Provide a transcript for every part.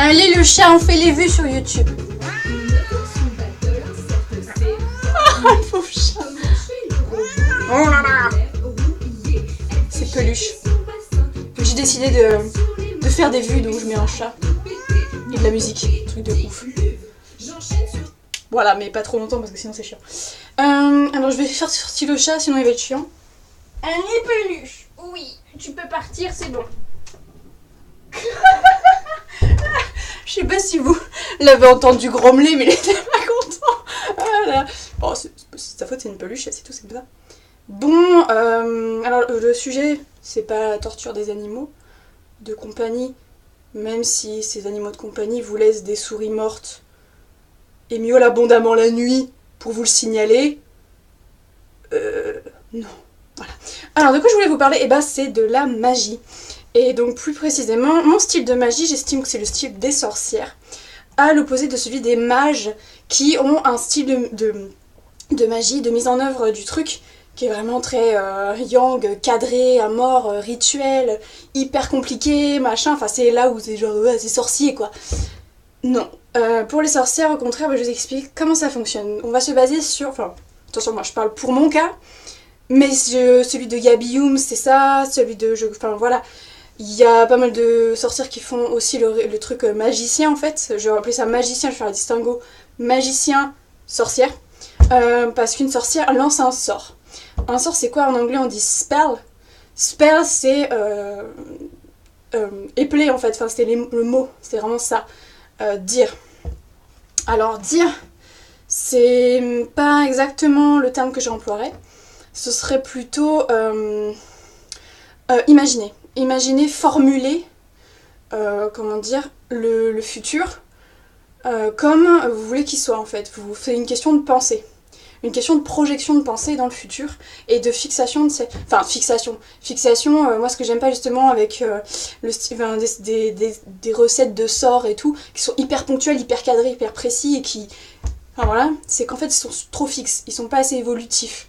Allez le chat, on fait les vues sur YouTube. Ah le pauvre chat. Oh là là. C'est peluche. J'ai décidé de faire des vues, donc je mets un chat. Et de la musique, truc de ouf. Voilà, mais pas trop longtemps parce que sinon c'est chiant. Alors je vais faire sortir le chat, sinon il va être chiant. Allez peluche. Oui, tu peux partir, c'est bon. Je sais pas si vous l'avez entendu grommeler, mais il était pas content. Voilà. Bon, c'est sa faute, c'est une peluche, c'est tout, c'est comme ça. Bon, alors le sujet, c'est pas la torture des animaux de compagnie, même si ces animaux de compagnie vous laissent des souris mortes et miaulent abondamment la nuit pour vous le signaler. Non. Voilà. Alors, de quoi je voulais vous parler, c'est de la magie. Et donc, plus précisément, mon style de magie, j'estime que c'est le style des sorcières, à l'opposé de celui des mages qui ont un style de magie, de mise en œuvre du truc, qui est vraiment très yang, cadré, à mort, rituel, hyper compliqué, machin. Enfin, c'est là où c'est genre, c'est sorcier, quoi. Non. Pour les sorcières, au contraire, je vous explique comment ça fonctionne. On va se baser sur... Enfin, attention, moi, je parle pour mon cas, mais celui de Gabi Hume, c'est ça, celui de... Enfin, voilà. Il y a pas mal de sorcières qui font aussi le truc magicien, en fait. Je vais appeler ça magicien, je vais faire un distinguo magicien-sorcière. Parce qu'une sorcière lance un sort. Un sort, c'est quoi en anglais? On dit spell. Spell, c'est épeler, en fait. Enfin, c'est le mot, c'est vraiment ça. Dire. Alors, dire, c'est pas exactement le terme que j'emploierais. Ce serait plutôt imaginer. Imaginer, formuler, comment dire, le futur comme vous voulez qu'il soit, en fait. C'est une question de pensée. Une question de projection de pensée dans le futur et de fixation de enfin, fixation, moi ce que j'aime pas justement avec le style, des recettes de sorts et tout, qui sont hyper ponctuelles, hyper cadrées, hyper précis et qui... Enfin voilà, c'est qu'en fait ils sont trop fixes, ils sont pas assez évolutifs.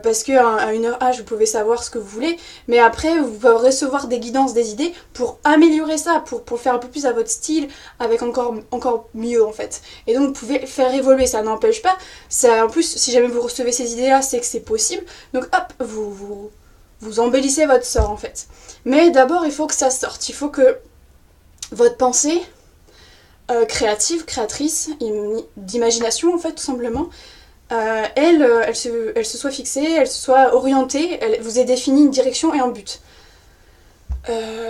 Parce qu'à une heure H, vous pouvez savoir ce que vous voulez, mais après, vous pouvez recevoir des guidances, des idées pour améliorer ça, pour faire un peu plus à votre style, avec encore mieux, en fait. Et donc, vous pouvez faire évoluer, ça n'empêche pas. Ça, en plus, si jamais vous recevez ces idées-là, c'est que c'est possible. Donc, hop, vous embellissez votre sort, en fait. Mais d'abord, il faut que ça sorte. Il faut que votre pensée créative, créatrice, d'imagination, en fait, tout simplement, elle se soit fixée, elle se soit orientée, elle vous ait défini une direction et un but.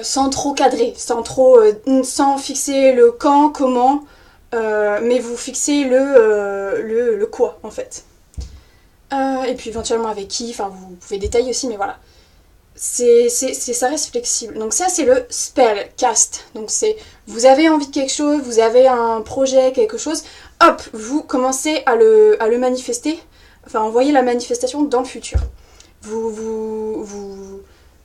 Sans trop cadrer, sans fixer le quand, comment, mais vous fixez le quoi en fait. Et puis éventuellement avec qui, enfin vous pouvez détailler aussi, mais voilà. Ça reste flexible. Donc ça c'est le spell cast. Donc c'est vous avez envie de quelque chose, vous avez un projet, quelque chose, hop, vous commencez à le manifester, enfin envoyer la manifestation dans le futur. Vous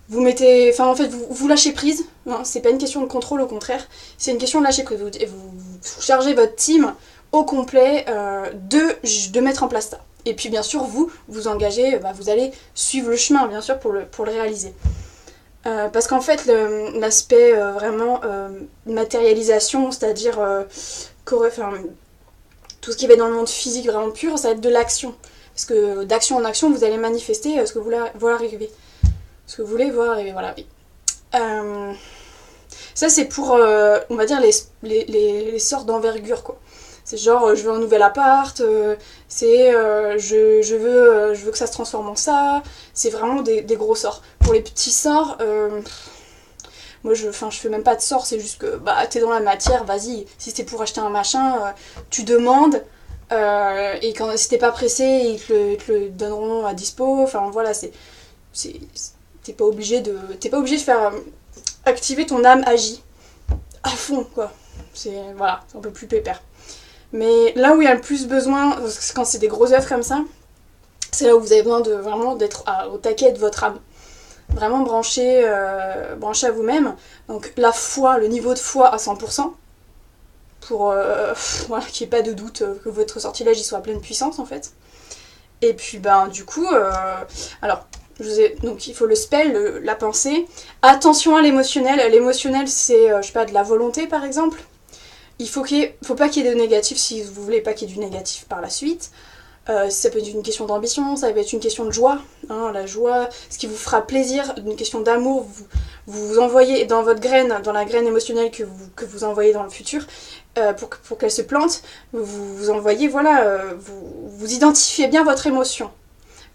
mettez, enfin en fait vous lâchez prise, hein, c'est pas une question de contrôle, au contraire, c'est une question de lâcher prise. Vous chargez votre team au complet de mettre en place ça. Et puis bien sûr vous engagez, vous allez suivre le chemin bien sûr pour le réaliser. Parce qu'en fait l'aspect vraiment matérialisation, c'est-à-dire tout ce qui va être dans le monde physique vraiment pur, ça va être de l'action. Parce que d'action en action, vous allez manifester ce que vous voulez voir arriver. Ce que vous voulez voir arriver, voilà, oui. Ça c'est pour, on va dire, les sorts d'envergure, quoi. C'est genre, je veux un nouvel appart, je veux que ça se transforme en ça. C'est vraiment des gros sorts. Pour les petits sorts, moi je fais même pas de sorts, c'est juste que t'es dans la matière, vas-y. Si c'est pour acheter un machin, tu demandes, et si t'es pas pressé, ils te le donneront à dispo. Enfin voilà, t'es pas obligé de faire activer ton âme agie à fond, quoi. C'est un peu plus pépère. Mais là où il y a le plus besoin, quand c'est des grosses œuvres comme ça, c'est là où vous avez besoin vraiment d'être au taquet de votre âme. Vraiment branché à vous-même. Donc la foi, le niveau de foi à 100%, pour qu'il n'y ait pas de doute que votre sortilège il soit à pleine puissance en fait. Et puis du coup, donc il faut le spell, la pensée. Attention à l'émotionnel. L'émotionnel c'est, de la volonté par exemple. faut pas qu'il y ait de négatif si vous voulez pas qu'il y ait du négatif par la suite. Ça peut être une question d'ambition, ça peut être une question de joie, hein, la joie, ce qui vous fera plaisir, une question d'amour, vous envoyez dans votre graine, dans la graine émotionnelle que vous envoyez dans le futur, pour qu'elle se plante, vous envoyez, voilà, vous identifiez bien votre émotion.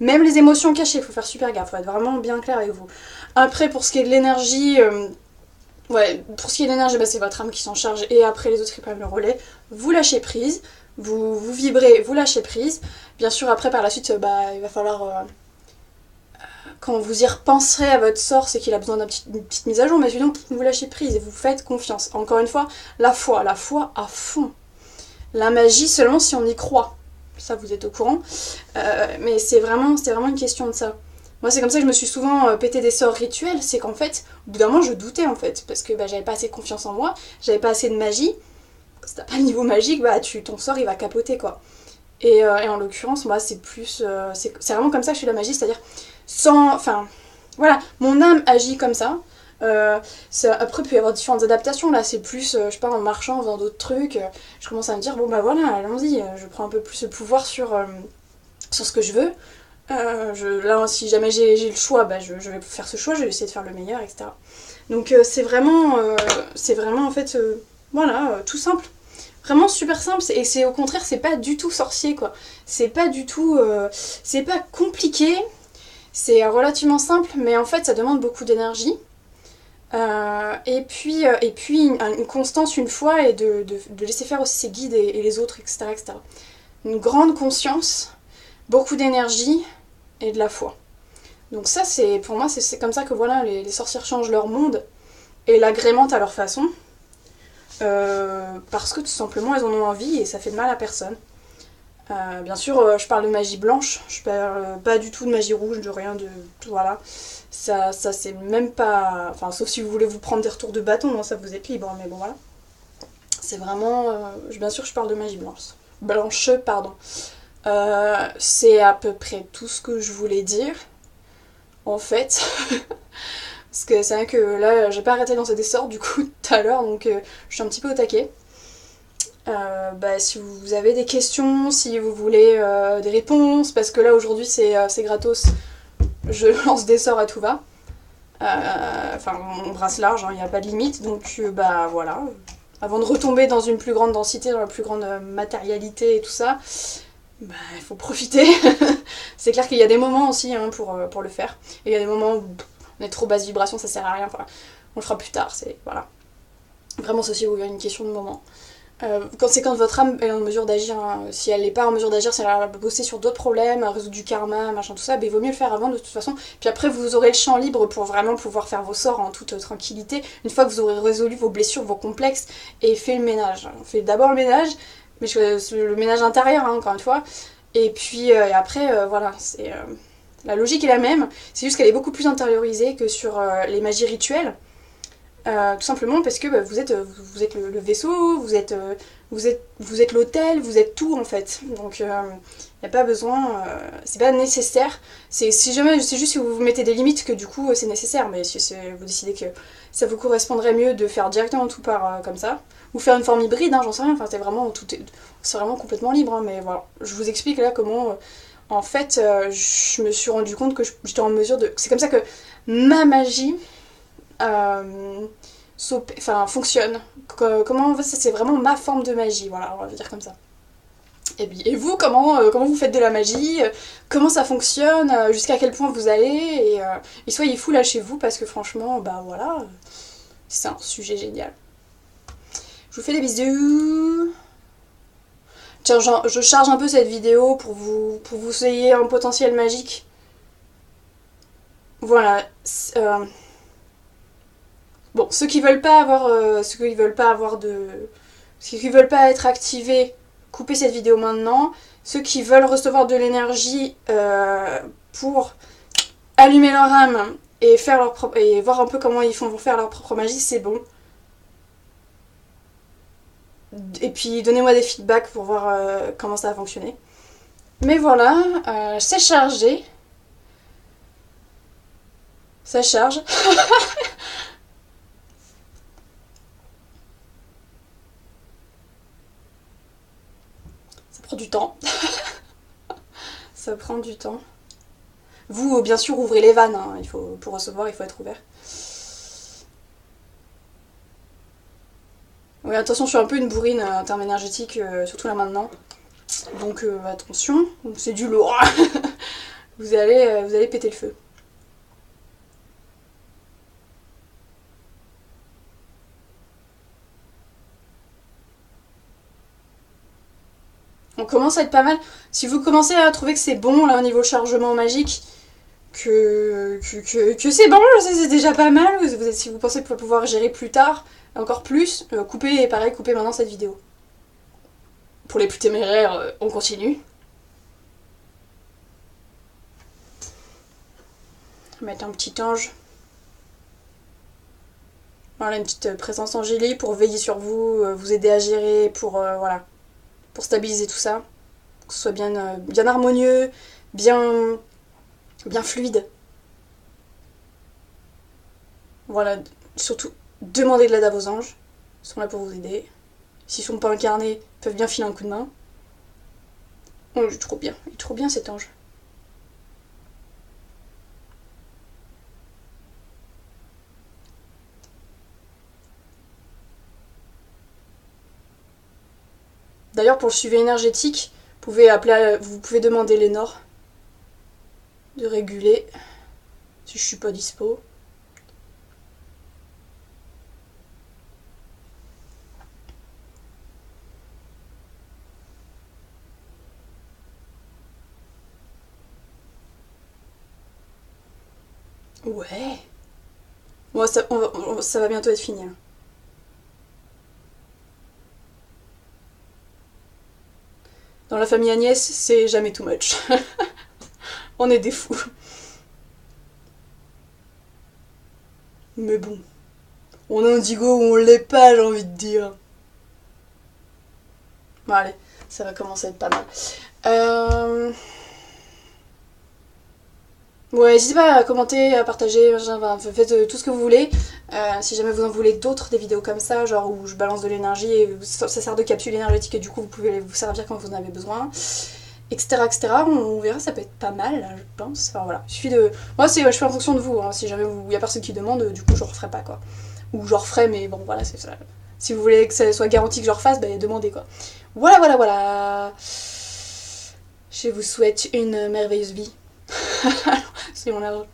Même les émotions cachées, il faut faire super gaffe, faut être vraiment bien clair avec vous. Après, pour ce qui est de l'énergie, pour ce qui est de l'énergie, c'est votre âme qui s'en charge, et après les autres qui prennent le relais, vous lâchez prise. Vous vibrez, vous lâchez prise. Bien sûr, après, par la suite, il va falloir... quand vous y repenserez à votre sort, c'est qu'il a besoin d'une petite mise à jour, mais sinon, vous lâchez prise et vous faites confiance. Encore une fois, la foi à fond. La magie seulement si on y croit. Ça, vous êtes au courant. Mais c'est vraiment une question de ça. Moi, c'est comme ça que je me suis souvent pété des sorts rituels. C'est qu'en fait, au bout d'un moment, je doutais, en fait. Parce que j'avais pas assez de confiance en moi, j'avais pas assez de magie. Si t'as pas le niveau magique, ton sort il va capoter quoi. Et en l'occurrence, moi c'est plus. C'est vraiment comme ça que je fais la magie, c'est-à-dire sans. Enfin, voilà, mon âme agit comme ça. Après, il peut y avoir différentes adaptations. Là, c'est plus, je sais pas, en marchant, en faisant d'autres trucs. Je commence à me dire, bon bah voilà, allons-y, je prends un peu plus le pouvoir sur ce que je veux. Là, si jamais j'ai le choix, je vais faire ce choix, je vais essayer de faire le meilleur, etc. Donc, c'est vraiment en fait. Voilà, tout simple. Vraiment super simple. Et c'est au contraire, c'est pas du tout sorcier quoi. C'est pas du tout. C'est pas compliqué. C'est relativement simple, mais en fait ça demande beaucoup d'énergie. Et puis une constance une fois et de laisser faire aussi ses guides et les autres, etc., etc. Une grande conscience, beaucoup d'énergie et de la foi. Donc ça, pour moi, c'est comme ça que voilà, les sorcières changent leur monde et l'agrémentent à leur façon. Parce que tout simplement elles en ont envie et ça fait de mal à personne. Bien sûr, je parle de magie blanche, je parle pas du tout de magie rouge, de rien de. Voilà. Ça c'est même pas. Enfin, sauf si vous voulez vous prendre des retours de bâton, hein, ça vous êtes libre, mais bon voilà. C'est vraiment. Bien sûr, je parle de magie blanche. Blanche, pardon. C'est à peu près tout ce que je voulais dire, en fait. Parce que c'est vrai que là, j'ai pas arrêté de lancer des sorts du coup tout à l'heure, donc je suis un petit peu au taquet. Si vous avez des questions, si vous voulez des réponses, parce que là aujourd'hui c'est gratos, je lance des sorts à tout va. Enfin, on brasse large, il n'y a pas de limite, donc voilà. Avant de retomber dans une plus grande densité, dans la plus grande matérialité et tout ça, il faut profiter. C'est clair qu'il y a des moments aussi pour le faire. Et il y a des moments où on est trop basse vibration, ça sert à rien. Enfin, on le fera plus tard. Voilà. Vraiment, ceci est une question de moment. Quand votre âme est en mesure d'agir, hein, si elle n'est pas en mesure d'agir, si elle a bossé sur d'autres problèmes, résoudre du karma, machin, tout ça, il vaut mieux le faire avant de toute façon. Puis après, vous aurez le champ libre pour vraiment pouvoir faire vos sorts en toute tranquillité, une fois que vous aurez résolu vos blessures, vos complexes, et fait le ménage. On fait d'abord le ménage, mais le ménage intérieur, hein, encore une fois, et puis après, voilà, la logique est la même, c'est juste qu'elle est beaucoup plus intériorisée que sur les magies rituelles. Tout simplement parce que vous êtes le vaisseau, vous êtes l'hôtel, vous êtes tout en fait. Donc il n'y a pas besoin, c'est pas nécessaire. C'est juste si vous vous mettez des limites que du coup c'est nécessaire, mais si vous décidez que ça vous correspondrait mieux de faire directement tout par comme ça, ou faire une forme hybride, j'en sais rien, enfin c'est vraiment complètement libre, mais voilà. Je vous explique là comment en fait je me suis rendu compte que j'étais en mesure de. C'est comme ça que ma magie fonctionne. Comment c'est vraiment ma forme de magie, voilà, on va dire comme ça. Et vous, comment vous faites de la magie, comment ça fonctionne, jusqu'à quel point vous allez, et soyez fous là chez vous parce que franchement, voilà, c'est un sujet génial. Je vous fais des bisous. Tiens, je charge un peu cette vidéo pour vous ayez un potentiel magique. Voilà. Bon, ceux qui veulent pas avoir ceux qui veulent pas être activés, coupez cette vidéo maintenant. Ceux qui veulent recevoir de l'énergie pour allumer leur âme et et voir un peu comment ils vont faire leur propre magie, c'est bon. Et puis donnez-moi des feedbacks pour voir comment ça a fonctionné. Mais voilà, c'est chargé. Ça charge. prend du temps. Ça prend du temps. Vous, bien sûr, ouvrez les vannes. Hein. Pour recevoir, il faut être ouvert. Oui, attention, je suis un peu une bourrine en termes énergétiques, surtout là maintenant. Donc attention, c'est du lourd. Vous allez péter le feu. On commence à être pas mal. Si vous commencez à trouver que c'est bon là au niveau chargement magique, que c'est bon, c'est déjà pas mal. Si vous pensez pouvoir gérer plus tard, encore plus, coupez maintenant cette vidéo. Pour les plus téméraires, on continue. Mettre un petit ange. Voilà, une petite présence angélique pour veiller sur vous, vous aider à gérer, voilà, pour stabiliser tout ça. Que ce soit bien harmonieux, bien fluide. Voilà, surtout, demandez de l'aide à vos anges. Ils sont là pour vous aider. S'ils sont pas incarnés, ils peuvent bien filer un coup de main. Oh, il est trop bien cet ange. D'ailleurs, pour le suivi énergétique, vous pouvez demander Lénore de réguler si je suis pas dispo. Ouais. Bon, ça va bientôt être fini. Hein. Dans la famille Agnès, c'est jamais too much. On est des fous. Mais bon, on est indigo ou on l'est pas, j'ai envie de dire. Bon, allez, ça va commencer à être pas mal. Ouais, n'hésitez pas à commenter, à partager, faites tout ce que vous voulez. Si jamais vous en voulez d'autres, des vidéos comme ça, genre où je balance de l'énergie et ça sert de capsule énergétique et du coup vous pouvez vous servir quand vous en avez besoin, etc. etc. On verra, ça peut être pas mal, je pense. Enfin voilà, il suffit de. Moi, je fais en fonction de vous. Hein. Si jamais il y a personne qui demande, du coup je referai pas quoi. Ou je referai, mais bon voilà, c'est ça. Si vous voulez que ça soit garanti que je refasse, bah demandez quoi. Voilà, voilà, voilà. Je vous souhaite une merveilleuse vie. C'est mon argent.